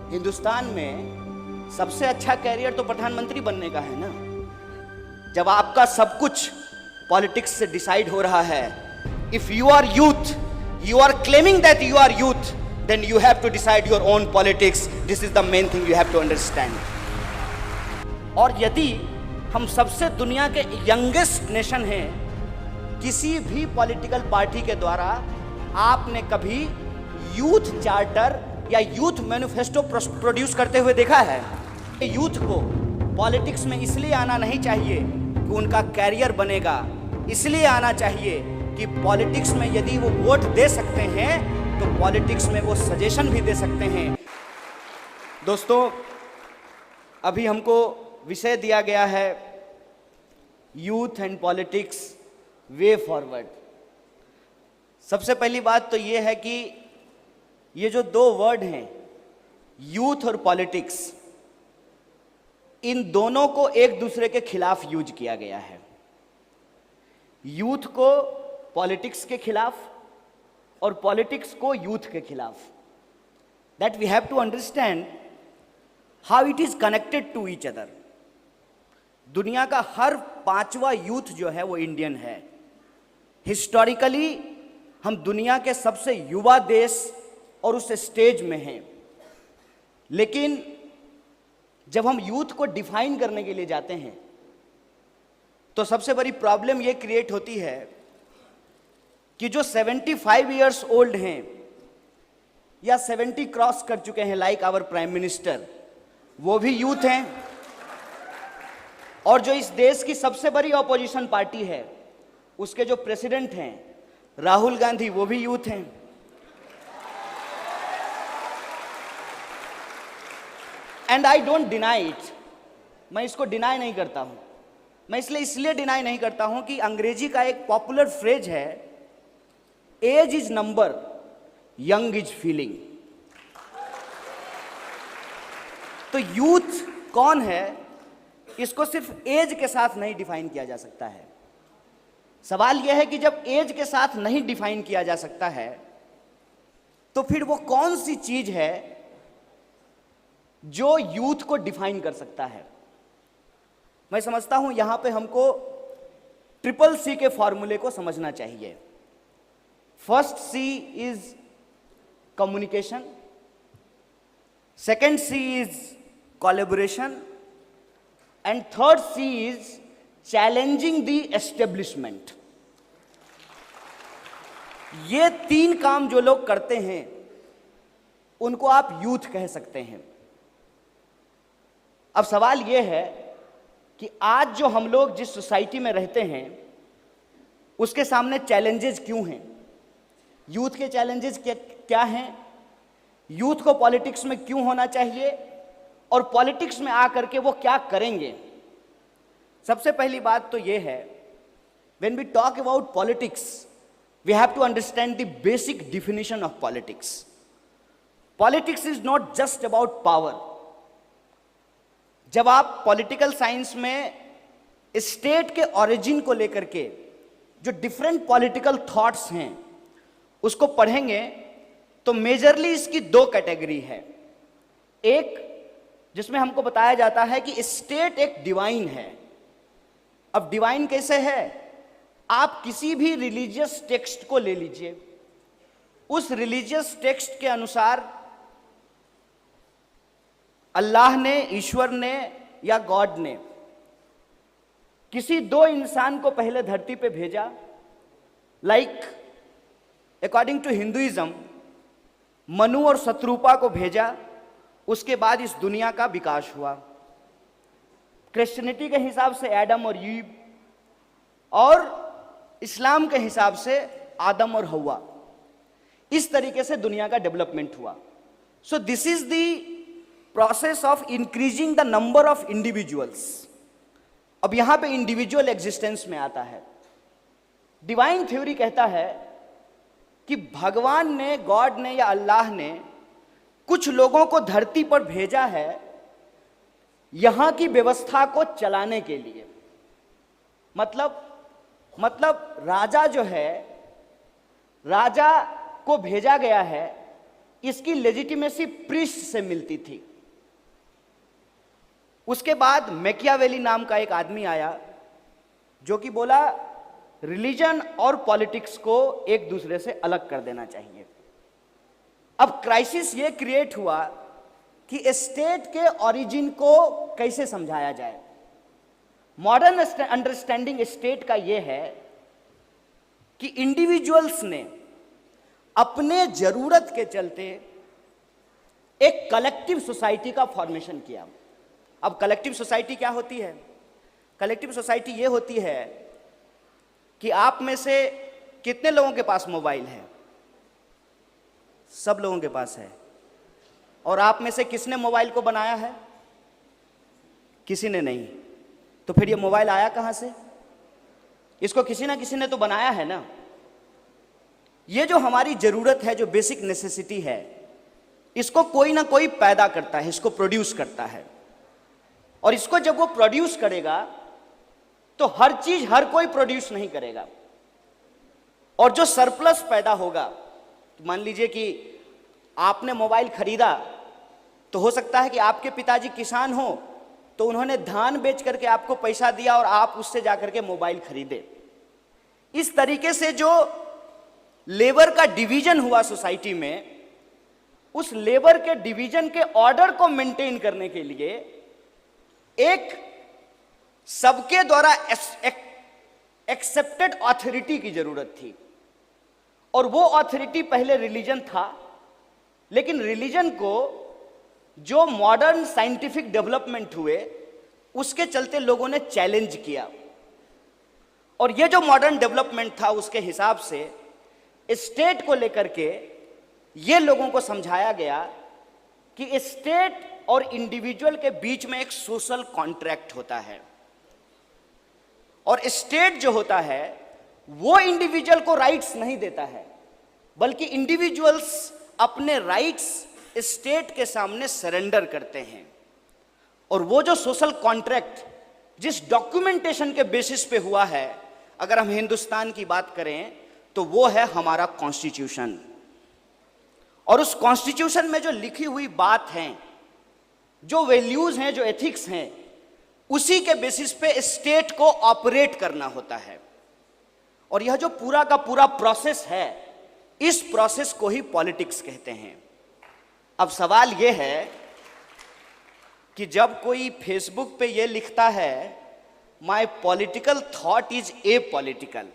हिंदुस्तान में सबसे अच्छा कैरियर तो प्रधानमंत्री बनने का है ना। जब आपका सब कुछ पॉलिटिक्स से डिसाइड हो रहा है, if you are youth, you are claiming that you are youth, then you have to decide your own politics. This is the main thing you have to understand. और यदि हम सबसे दुनिया के यंगेस्ट नेशन हैं, किसी भी पॉलिटिकल पार्टी के द्वारा आपने कभी यूथ चार्टर या यूथ मैनिफेस्टो प्रोड्यूस करते हुए देखा है? यूथ को पॉलिटिक्स में इसलिए आना नहीं चाहिए कि उनका कैरियर बनेगा, इसलिए आना चाहिए कि पॉलिटिक्स में यदि वो वोट दे सकते हैं तो पॉलिटिक्स में वो सजेशन भी दे सकते हैं। दोस्तों, अभी हमको विषय दिया गया है youth and politics way forward. सबसे पहली बात तो ये है कि ये जो दो वर्ड हैं, यूथ और पॉलिटिक्स, इन दोनों को एक दूसरे के खिलाफ यूज किया गया है। यूथ को पॉलिटिक्स के खिलाफ और पॉलिटिक्स को यूथ के खिलाफ। That we have to understand how it is connected to each other. दुनिया का हर पांचवा यूथ जो है वो इंडियन है। हिस्टोरिकली हम दुनिया के सबसे युवा देश और उस स्टेज में हैं। लेकिन जब हम यूथ को डिफाइन करने के लिए जाते हैं तो सबसे बड़ी प्रॉब्लम ये क्रिएट होती है कि जो 75 इयर्स ओल्ड हैं या 70 क्रॉस कर चुके हैं, लाइक आवर प्राइम मिनिस्टर, वो भी यूथ हैं। और जो इस देश की सबसे बड़ी ऑपोजिशन पार्टी है, उसके जो प्रेसिडेंट हैं राहुल गांधी, वो भी यूथ हैं। And I don't deny it, मैं इसको डिनाई नहीं करता हूं। मैं इसलिए डिनाई नहीं करता हूं कि अंग्रेजी का एक पॉपुलर फ्रेज है, age is number, young is feeling. तो यूथ कौन है, इसको सिर्फ एज के साथ नहीं डिफाइन किया जा सकता है। सवाल यह है कि जब एज के साथ नहीं डिफाइन किया जा सकता है तो फिर वो कौन सी चीज है जो यूथ को डिफाइन कर सकता है। मैं समझता हूं यहां पे हमको CCC के फॉर्मूले को समझना चाहिए। First C is communication, second C is collaboration and third C is challenging the establishment. ये तीन काम जो लोग करते हैं उनको आप यूथ कह सकते हैं। अब सवाल यह है कि आज जो हम लोग जिस सोसाइटी में रहते हैं उसके सामने चैलेंजेस क्यों हैं, यूथ के चैलेंजेस क्या हैं, यूथ को पॉलिटिक्स में क्यों होना चाहिए और पॉलिटिक्स में आकर के वो क्या करेंगे। सबसे पहली बात तो ये है, when we talk about politics we have to understand the basic definition of politics. Politics is not just about power. जब आप पॉलिटिकल साइंस में स्टेट के ओरिजिन को लेकर के जो डिफरेंट पॉलिटिकल थॉट्स हैं उसको पढ़ेंगे तो मेजरली इसकी दो कैटेगरी है। एक जिसमें हमको बताया जाता है कि स्टेट एक डिवाइन है। अब डिवाइन कैसे है, आप किसी भी रिलीजियस टेक्स्ट को ले लीजिए, उस रिलीजियस टेक्स्ट के अनुसार अल्लाह ने, ईश्वर ने या गॉड ने किसी दो इंसान को पहले धरती पे भेजा। Like according to Hinduism Manu और शत्रुपा को भेजा, उसके बाद इस दुनिया का विकास हुआ। क्रिश्चियनिटी के हिसाब से एडम और ईव, और इस्लाम के हिसाब से आदम और हवा। इस तरीके से दुनिया का डेवलपमेंट हुआ। So this is the process of increasing the number of individuals. अब यहां पे इंडिविजुअल एग्जिस्टेंस में आता है। डिवाइन थ्योरी कहता है कि भगवान ने, गॉड ने या अल्लाह ने कुछ लोगों को धरती पर भेजा है यहां की व्यवस्था को चलाने के लिए। मतलब राजा जो है, राजा को भेजा गया है इसकी लेजिटिमेसी प्रीस्ट से मिलती थी। उसके बाद मैकियावेली नाम का एक आदमी आया जो कि बोला रिलीजन और पॉलिटिक्स को एक दूसरे से अलग कर देना चाहिए। अब क्राइसिस ये क्रिएट हुआ कि स्टेट के ओरिजिन को कैसे समझाया जाए। मॉडर्न अंडरस्टैंडिंग स्टेट का यह है कि इंडिविजुअल्स ने अपने जरूरत के चलते एक कलेक्टिव सोसाइटी का फॉर्मेशन किया। अब कलेक्टिव सोसाइटी क्या होती है? कलेक्टिव सोसाइटी ये होती है कि आप में से कितने लोगों के पास मोबाइल है? सब लोगों के पास है। और आप में से किसने मोबाइल को बनाया है? किसी ने नहीं। तो फिर ये मोबाइल आया कहां से? इसको किसी ना किसी ने तो बनाया है ना। ये जो हमारी जरूरत है, जो बेसिक नेसेसिटी है, इसको कोई ना कोई पैदा करता है, इसको प्रोड्यूस करता है। और इसको जब वो प्रोड्यूस करेगा तो हर चीज हर कोई प्रोड्यूस नहीं करेगा। और जो सरप्लस पैदा होगा, तो मान लीजिए कि आपने मोबाइल खरीदा, तो हो सकता है कि आपके पिताजी किसान हो, तो उन्होंने धान बेच करके आपको पैसा दिया और आप उससे जाकर के मोबाइल खरीदे। इस तरीके से जो लेबर का डिवीजन हुआ सोसाइटी में, उस लेबर के डिवीजन के ऑर्डर को मेंटेन करने के लिए एक सबके द्वारा एक्सेप्टेड ऑथोरिटी की जरूरत थी। और वो ऑथोरिटी पहले रिलीजन था, लेकिन रिलीजन को जो मॉडर्न साइंटिफिक डेवलपमेंट हुए उसके चलते लोगों ने चैलेंज किया। और ये जो मॉडर्न डेवलपमेंट था उसके हिसाब से स्टेट को लेकर के ये लोगों को समझाया गया कि स्टेट और इंडिविजुअल के बीच में एक सोशल कॉन्ट्रैक्ट होता है। और स्टेट जो होता है वो इंडिविजुअल को राइट्स नहीं देता है, बल्कि इंडिविजुअल्स अपने राइट्स स्टेट के सामने सरेंडर करते हैं। और वो जो सोशल कॉन्ट्रैक्ट जिस डॉक्यूमेंटेशन के बेसिस पे हुआ है, अगर हम हिंदुस्तान की बात करें तो वो है हमारा कॉन्स्टिट्यूशन। और उस कॉन्स्टिट्यूशन में जो लिखी हुई बात है, जो वैल्यूज हैं, जो एथिक्स हैं, उसी के बेसिस पे स्टेट को ऑपरेट करना होता है। और यह जो पूरा का पूरा प्रोसेस है, इस प्रोसेस को ही पॉलिटिक्स कहते हैं। अब सवाल यह है कि जब कोई फेसबुक पे यह लिखता है my political thought is a political,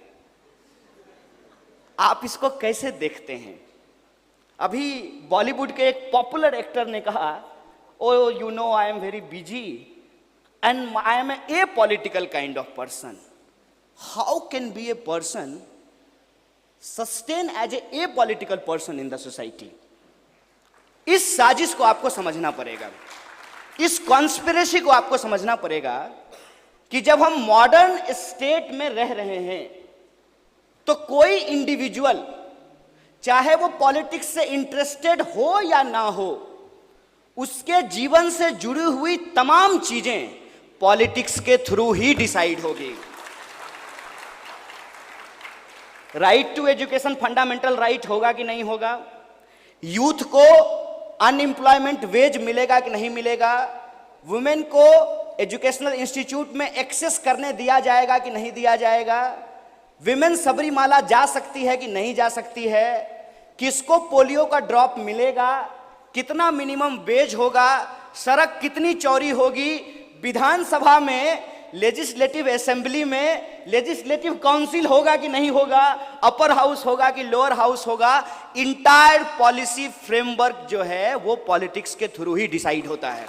आप इसको कैसे देखते हैं? अभी बॉलीवुड के एक पॉपुलर एक्टर ने कहा, oh you know I am very busy and I am a political kind of person. How can be a person sustain as a political person in the society? इस साजिश को आपको समझना पड़ेगा, इस कॉन्स्पिरेसी को आपको समझना पड़ेगा कि जब हम मॉडर्न स्टेट में रह रहे हैं तो कोई इंडिविजुअल, चाहे वो पॉलिटिक्स से इंटरेस्टेड हो या ना हो, उसके जीवन से जुड़ी हुई तमाम चीजें पॉलिटिक्स के थ्रू ही डिसाइड होगी। Right to education fundamental right होगा कि नहीं होगा? यूथ को अनएम्प्लॉयमेंट वेज मिलेगा कि नहीं मिलेगा? वुमेन को एजुकेशनल इंस्टीट्यूट में एक्सेस करने दिया जाएगा कि नहीं दिया जाएगा? विमेन सबरीमाला जा सकती है कि नहीं जा सकती है? किसको पोलियो का ड्रॉप मिलेगा? कितना मिनिमम वेज होगा? सड़क कितनी चौड़ी होगी? विधानसभा में, लेजिस्लेटिव असेंबली में लेजिस्लेटिव काउंसिल होगा कि नहीं होगा? अपर हाउस होगा कि लोअर हाउस होगा? इंटायर पॉलिसी फ्रेमवर्क जो है वो पॉलिटिक्स के थ्रू ही डिसाइड होता है।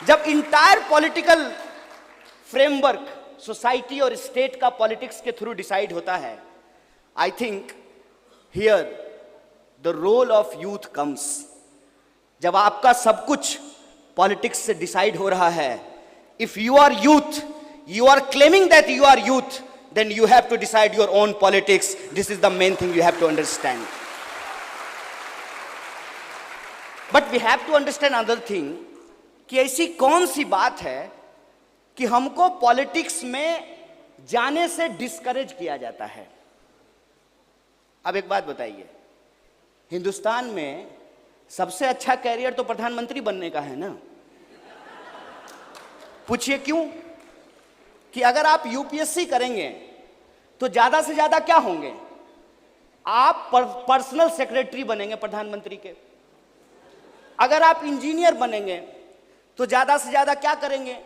जब इंटायर पॉलिटिकल फ्रेमवर्क सोसाइटी और स्टेट का पॉलिटिक्स के थ्रू डिसाइड होता है, I think here the role of youth comes. जब आपका सब कुछ पॉलिटिक्स से डिसाइड हो रहा है, if you are youth, you are claiming that you are youth, then you have to decide your own politics. This is the main thing you have to understand. But we have to understand another thing, कि ऐसी कौन सी बात है कि हमको politics में जाने से डिस्करेज किया जाता है। अब एक बात बताइए, हिंदुस्तान में सबसे अच्छा कैरियर तो प्रधानमंत्री बनने का है ना। पूछिए क्यों? कि अगर आप यूपीएससी करेंगे तो ज्यादा से ज्यादा क्या होंगे? आप पर्सनल सेक्रेटरी बनेंगे प्रधानमंत्री के। अगर आप इंजीनियर बनेंगे तो ज्यादा से ज्यादा क्या करेंगे?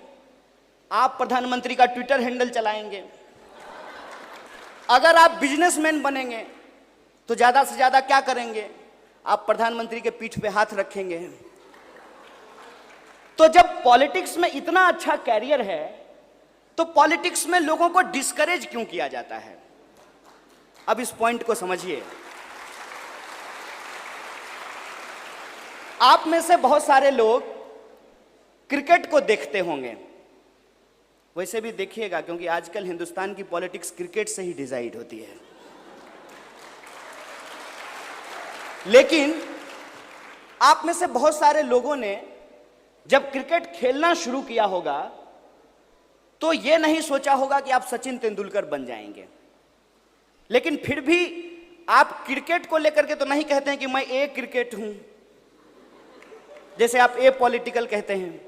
आप प्रधानमंत्री का ट्विटर हैंडल चलाएंगे। अगर आप बिजनेसमैन बनेंगे तो ज्यादा से ज्यादा क्या करेंगे? आप प्रधानमंत्री के पीठ पे हाथ रखेंगे। तो जब पॉलिटिक्स में इतना अच्छा कैरियर है तो पॉलिटिक्स में लोगों को डिस्करेज क्यों किया जाता है? अब इस पॉइंट को समझिए। आप में से बहुत सारे लोग क्रिकेट को देखते होंगे। वैसे भी देखिएगा, क्योंकि आजकल हिंदुस्तान की पॉलिटिक्स क्रिकेट से ही डिसाइड होती है। लेकिन आप में से बहुत सारे लोगों ने जब क्रिकेट खेलना शुरू किया होगा तो यह नहीं सोचा होगा कि आप सचिन तेंदुलकर बन जाएंगे। लेकिन फिर भी आप क्रिकेट को लेकर के तो नहीं कहते हैं कि मैं ए क्रिकेट हूं, जैसे आप ए पॉलिटिकल कहते हैं।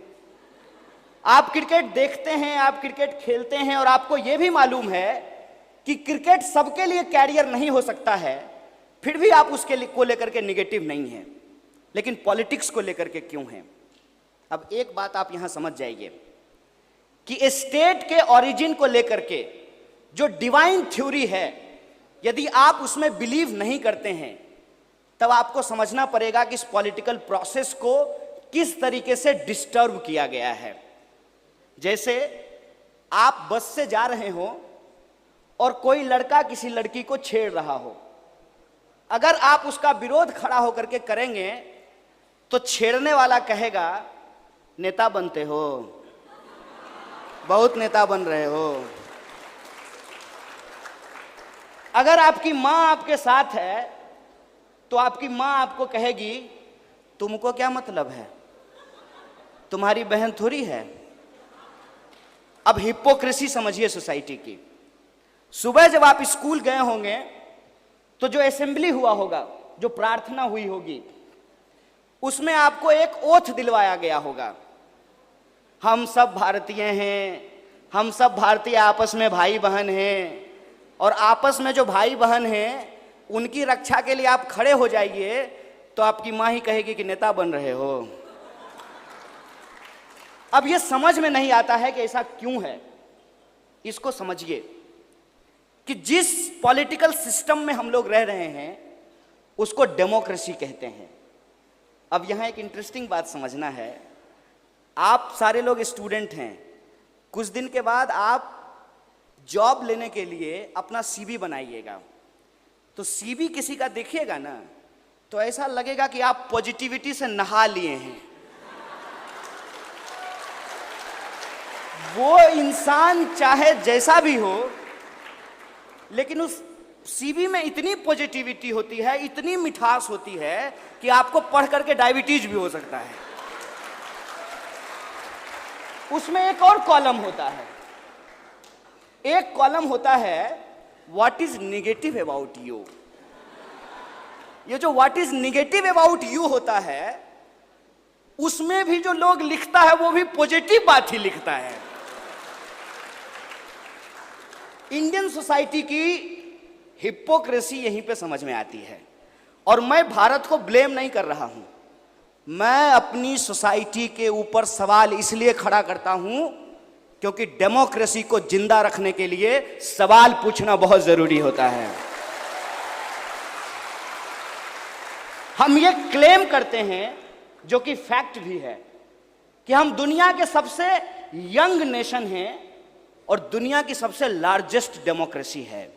आप क्रिकेट देखते हैं, आप क्रिकेट खेलते हैं, और आपको यह भी मालूम है कि क्रिकेट सबके लिए कैरियर नहीं हो सकता है, फिर भी आप उसके को लेकर के निगेटिव नहीं है। लेकिन पॉलिटिक्स को लेकर के क्यों है? अब एक बात आप यहां समझ जाइए कि स्टेट के ओरिजिन को लेकर के जो डिवाइन थ्योरी है, यदि आप उसमें बिलीव नहीं करते हैं तब आपको समझना पड़ेगा कि इस पॉलिटिकल प्रोसेस को किस तरीके से डिस्टर्ब किया गया है। जैसे आप बस से जा रहे हो और कोई लड़का किसी लड़की को छेड़ रहा हो, अगर आप उसका विरोध खड़ा होकर के करेंगे तो छेड़ने वाला कहेगा नेता बनते हो, बहुत नेता बन रहे हो। अगर आपकी मां आपके साथ है तो आपकी मां आपको कहेगी तुमको क्या मतलब है, तुम्हारी बहन थोड़ी है। अब हिपोक्रेसी समझिए सोसाइटी की। सुबह जब आप स्कूल गए होंगे तो जो असेंबली हुआ होगा, जो प्रार्थना हुई होगी, उसमें आपको एक ओथ दिलवाया गया होगा, हम सब भारतीय हैं, हम सब भारतीय आपस में भाई बहन हैं, और आपस में जो भाई बहन हैं उनकी रक्षा के लिए आप खड़े हो जाइए। तो आपकी मां ही कहेगी कि नेता बन रहे हो। अब यह समझ में नहीं आता है कि ऐसा क्यों है। इसको समझिए कि जिस पॉलिटिकल सिस्टम में हम लोग रह रहे हैं उसको डेमोक्रेसी कहते हैं। अब यहां एक इंटरेस्टिंग बात समझना है। आप सारे लोग स्टूडेंट हैं, कुछ दिन के बाद आप जॉब लेने के लिए अपना सीवी बनाइएगा, तो सीवी किसी का देखिएगा ना तो ऐसा लगेगा कि आप पॉजिटिविटी से नहा लिए हैं। वो इंसान चाहे जैसा भी हो, लेकिन उस सीवी में इतनी पॉजिटिविटी होती है, इतनी मिठास होती है कि आपको पढ़ करके डायबिटीज भी हो सकता है। उसमें एक और कॉलम होता है, एक कॉलम होता है what is negative about you. ये जो what is negative about you होता है, उसमें भी जो लोग लिखता है वो भी पॉजिटिव बात ही लिखता है। इंडियन सोसाइटी की हिपोक्रेसी यहीं पे समझ में आती है। और मैं भारत को ब्लेम नहीं कर रहा हूं, मैं अपनी सोसाइटी के ऊपर सवाल इसलिए खड़ा करता हूं क्योंकि डेमोक्रेसी को जिंदा रखने के लिए सवाल पूछना बहुत जरूरी होता है। हम ये क्लेम करते हैं, जो कि फैक्ट भी है, कि हम दुनिया के सबसे यंग नेशन हैं और दुनिया की सबसे लार्जेस्ट डेमोक्रेसी है।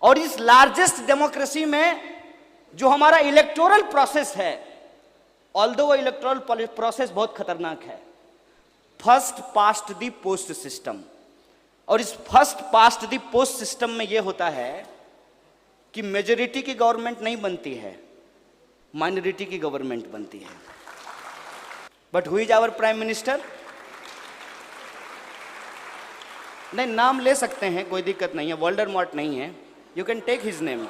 और इस लार्जेस्ट डेमोक्रेसी में जो हमारा इलेक्टोरल प्रोसेस है, ऑल्दो वो इलेक्टोरल प्रोसेस बहुत खतरनाक है, first past the post system. और इस first past the post system में यह होता है कि मेजॉरिटी की गवर्नमेंट नहीं बनती है, माइनॉरिटी की गवर्नमेंट बनती है। But who is our prime minister? नहीं, नाम ले सकते हैं, कोई दिक्कत नहीं है, वोल्डेमॉर्ट नहीं है, you can take his name.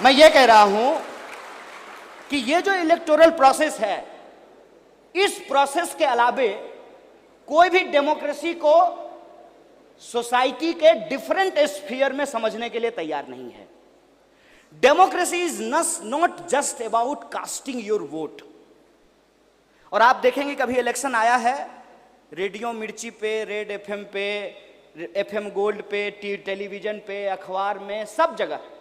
मैं ये कह रहा हूं कि ये जो इलेक्टोरल प्रोसेस है, इस प्रोसेस के अलावे कोई भी डेमोक्रेसी को सोसाइटी के डिफरेंट स्फीयर में समझने के लिए तैयार नहीं है। Democracy is not just about casting your vote. और आप देखेंगे कभी इलेक्शन आया है, रेडियो मिर्ची पे, रेड एफएम पे, एफएम गोल्ड पे, टेलीविजन पे, अखबार में, सब जगह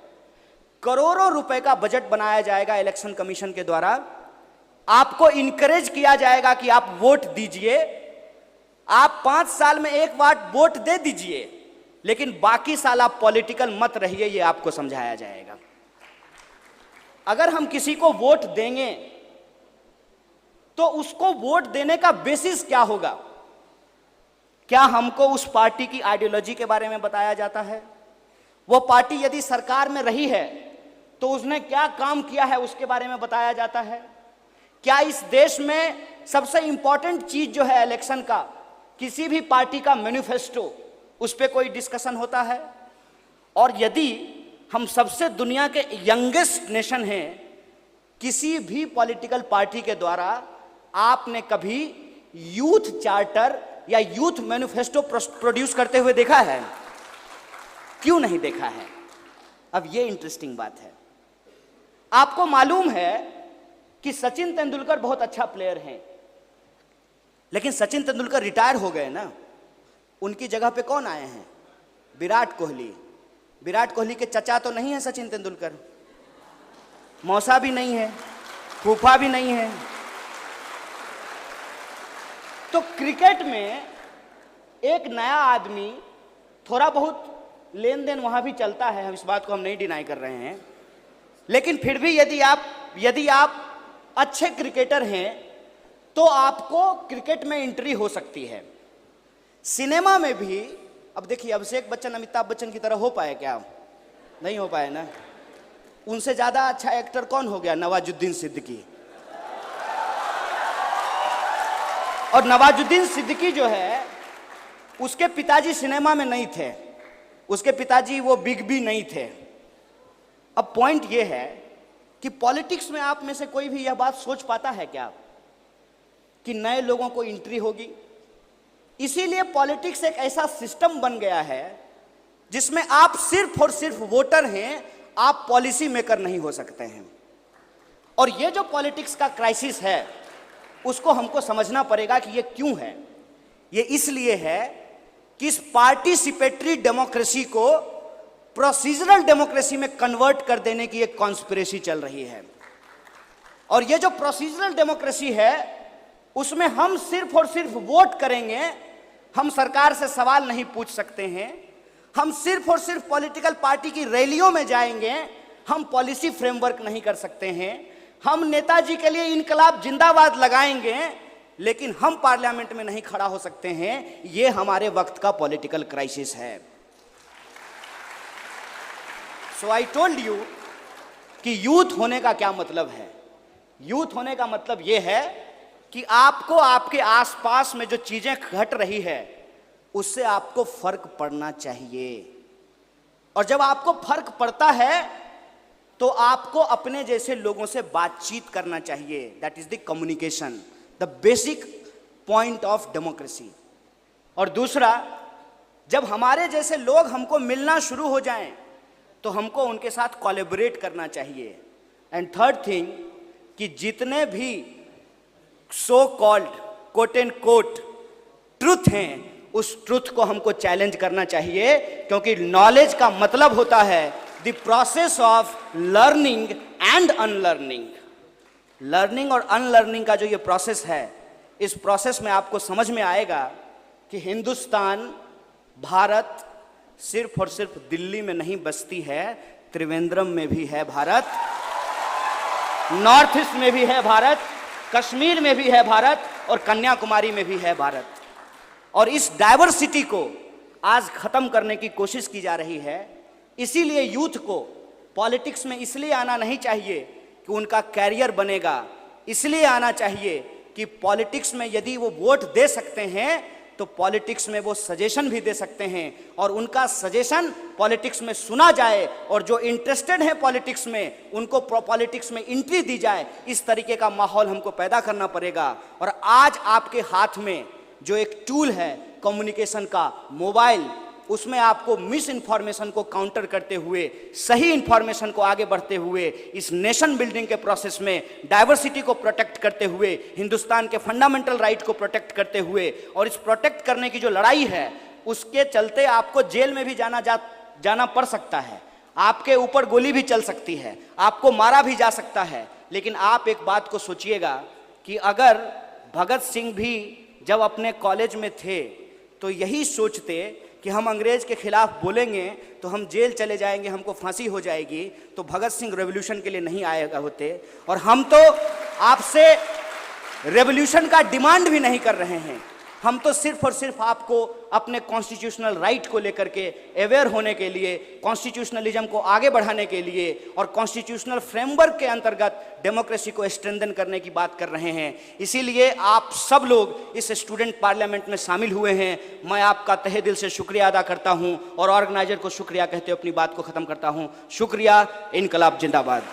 करोड़ों रुपए का बजट बनाया जाएगा इलेक्शन कमीशन के द्वारा। आपको इनकरेज किया जाएगा कि आप वोट दीजिए, आप 5 साल में एक बार वोट दे दीजिए, लेकिन बाकी साल आप पॉलिटिकल मत रहिए, ये आपको समझाया जाएगा। अगर हम किसी को वोट देंगे तो उसको वोट देने का बेसिस क्या होगा? क्या हमको उस पार्टी की आइडियोलॉजी के बारे में बताया जाता है? वो पार्टी यदि सरकार में रही है तो उसने क्या काम किया है उसके बारे में बताया जाता है? क्या इस देश में सबसे इंपॉर्टेंट चीज जो है इलेक्शन का, किसी भी पार्टी का मैनिफेस्टो, उस पर कोई डिस्कशन होता है? और यदि हम सबसे दुनिया के यंगेस्ट नेशन हैं, किसी भी पॉलिटिकल पार्टी के द्वारा आपने कभी यूथ चार्टर या यूथ मैनिफेस्टो प्रोड्यूस करते हुए देखा है? क्यों नहीं देखा है? अब ये इंटरेस्टिंग बात है। आपको मालूम है कि सचिन तेंदुलकर बहुत अच्छा प्लेयर हैं, लेकिन सचिन तेंदुलकर रिटायर हो गए ना, उनकी जगह पे कौन आए हैं? विराट कोहली। विराट कोहली के चचा तो नहीं है सचिन तेंदुलकर, मौसा भी नहीं है, फूफा भी नहीं है। तो क्रिकेट में एक नया आदमी, थोड़ा बहुत लेन देन वहां भी चलता है, हम इस बात को हम नहीं डिनाई कर रहे हैं, लेकिन फिर भी यदि आप अच्छे क्रिकेटर हैं तो आपको क्रिकेट में एंट्री हो सकती है। सिनेमा में भी, अब देखिए अभिषेक बच्चन अमिताभ बच्चन की तरह हो पाए क्या? नहीं हो पाए ना। उनसे ज्यादा अच्छा एक्टर कौन हो गया? नवाजुद्दीन सिद्दीकी। और नवाजुद्दीन सिद्दीकी जो है, उसके पिताजी सिनेमा में नहीं थे, उसके पिताजी वो बिग बी नहीं थे। अब पॉइंट ये है कि पॉलिटिक्स में आप में से कोई भी यह बात सोच पाता है क्या कि नए लोगों को एंट्री होगी? इसीलिए पॉलिटिक्स एक ऐसा सिस्टम बन गया है जिसमें आप सिर्फ और सिर्फ वोटर हैं, आप पॉलिसी मेकर नहीं हो सकते हैं। और ये जो पॉलिटिक्स का क्राइसिस है, उसको हमको समझना पड़ेगा कि ये क्यों है। ये इसलिए है कि इस पार्टिसिपेटरी डेमोक्रेसी को प्रोसीजरल डेमोक्रेसी में कन्वर्ट कर देने की एक कॉन्स्पिरेसी चल रही है। और ये जो प्रोसीजरल डेमोक्रेसी है, उसमें हम सिर्फ और सिर्फ वोट करेंगे, हम सरकार से सवाल नहीं पूछ सकते हैं, हम सिर्फ और सिर्फ पॉलिटिकल पार्टी की रैलियों में जाएंगे, हम पॉलिसी फ्रेमवर्क नहीं कर सकते हैं, हम नेताजी के लिए इनकलाब जिंदाबाद लगाएंगे, लेकिन हम पार्लियामेंट में नहीं खड़ा हो सकते हैं। ये हमारे वक्त का पॉलिटिकल क्राइसिस है। सो आई टोल्ड यू कि यूथ होने का क्या मतलब है। यूथ होने का मतलब यह है कि आपको आपके आसपास में जो चीजें घट रही है उससे आपको फर्क पड़ना चाहिए। और जब आपको फर्क पड़ता है तो आपको अपने जैसे लोगों से बातचीत करना चाहिए। That is the communication, the basic point of democracy. और दूसरा, जब हमारे जैसे लोग हमको मिलना शुरू हो जाएं तो हमको उनके साथ कोलैबोरेट करना चाहिए। एंड थर्ड थिंग, कि जितने भी so called quote and quote truth हैं, उस ट्रुथ को हमको चैलेंज करना चाहिए, क्योंकि नॉलेज का मतलब होता है the process of learning and unlearning. Learning और अनलर्निंग का जो ये प्रोसेस है, इस प्रोसेस में आपको समझ में आएगा कि हिंदुस्तान, भारत सिर्फ और सिर्फ दिल्ली में नहीं बसती है, त्रिवेंद्रम में भी है भारत, नॉर्थ ईस्ट में भी है भारत, कश्मीर में भी है भारत, और कन्याकुमारी में भी है भारत। और इस डाइवर्सिटी को आज खत्म करने की कोशिश की जा रही है। इसीलिए यूथ को पॉलिटिक्स में इसलिए आना नहीं चाहिए कि उनका कैरियर बनेगा, इसलिए आना चाहिए कि पॉलिटिक्स में यदि वो वोट दे सकते हैं तो पॉलिटिक्स में वो सजेशन भी दे सकते हैं और उनका सजेशन पॉलिटिक्स में सुना जाए और जो इंटरेस्टेड हैं पॉलिटिक्स में उनको पॉलिटिक्स में एंट्री दी जाए। इस तरीके का माहौल हमको पैदा करना पड़ेगा। और आज आपके हाथ में जो एक टूल है कम्युनिकेशन का, मोबाइल, उसमें आपको मिस इन्फॉर्मेशन को काउंटर करते हुए सही इन्फॉर्मेशन को आगे बढ़ते हुए इस नेशन बिल्डिंग के प्रोसेस में डाइवर्सिटी को प्रोटेक्ट करते हुए, हिंदुस्तान के फंडामेंटल राइट को प्रोटेक्ट करते हुए, और इस प्रोटेक्ट करने की जो लड़ाई है उसके चलते आपको जेल में भी जाना पड़ सकता है, आपके ऊपर गोली भी चल सकती है, आपको मारा भी जा सकता है। लेकिन आप एक बात को सोचिएगा कि अगर भगत सिंह भी जब अपने कॉलेज में थे तो यही सोचते कि हम अंग्रेज के खिलाफ बोलेंगे तो हम जेल चले जाएंगे, हमको फांसी हो जाएगी, तो भगत सिंह रेवोल्यूशन के लिए नहीं आए होते। और हम तो आपसे रेवोल्यूशन का डिमांड भी नहीं कर रहे हैं, हम तो सिर्फ और सिर्फ आपको अपने कॉन्स्टिट्यूशनल राइट को लेकर के अवेयर होने के लिए, कॉन्स्टिट्यूशनलिज्म को आगे बढ़ाने के लिए और कॉन्स्टिट्यूशनल फ्रेमवर्क के अंतर्गत डेमोक्रेसी को स्ट्रेंथन करने की बात कर रहे हैं। इसीलिए आप सब लोग इस स्टूडेंट पार्लियामेंट में शामिल हुए हैं। मैं आपका तहे दिल से शुक्रिया अदा करता हूं और ऑर्गेनाइजर को शुक्रिया कहते हुए अपनी बात को खत्म करता हूं। शुक्रिया। इनकलाब जिंदाबाद।